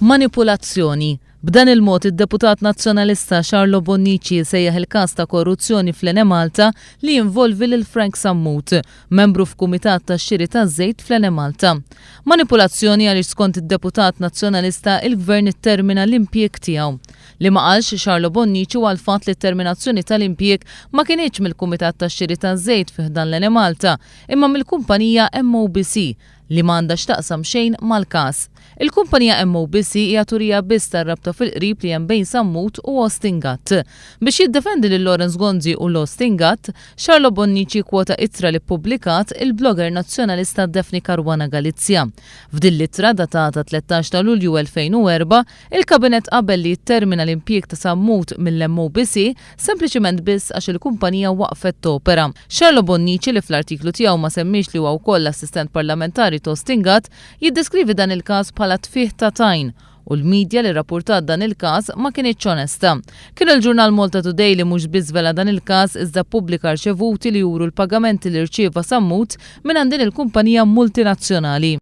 Manipulazzjoni. B'dan il-mod id-deputat nazzjonalista Xarlo Bonnici sejjaħ il-każ ta' korruzzjoni fl-Enemalta li jinvolvi lil Frank Sammut, membru f'kumitat tax-xiri taż-żejt fl-Enemalta. Manipulazzjoni għaliex skont id-deputat nazzjonalista il-gvern ittermina l-impjieg tiegħu. Li ma qalx Xarlo Bonnici huwa l-fatt li t-terminazzjoni tal-impjieg ma kienx mill-kumitat tax-xiri taż-żejt fih dan l-Enemalta, imma mill-kumpanija MOBC li m'għandax taqsam xejn mal-każ. Il-kumpanija MOBC hija turija biss tar-rabta fil-qrib li hemm bejn Sammut u Ostingat. Biex jiddefendi lil Lawrence Gonzi u l-Ostingat, Xarlo Bonnici kwota ittra li ppubblikat il-blogger nazzjonalista Defni Caruana Galizja. F'din l-ittra datata 13 ta' Lulju 2004, il-kabinet qabel li jittermina l-impjieg ta' Sammut mill-MOBC sempliċement biss għax il-kumpanija waqfet topera. Xarlo Bonnici li fl-artiklu tiegħu ma semmix li huwa wkoll l-assistent parlamentari ta' Ostingat jiddeskrivi dan il-każ bħala tfih ta' tajn u l-medja li rapportat dan il-każ ma kienitx onesta. Kien il-ġurnal Malta Today li mhux biss vela dan il-każ iżda ppubblika rċevuti li juru l-pagamenti li rċieva Sammut minn din il-kumpanija multinazzjonali.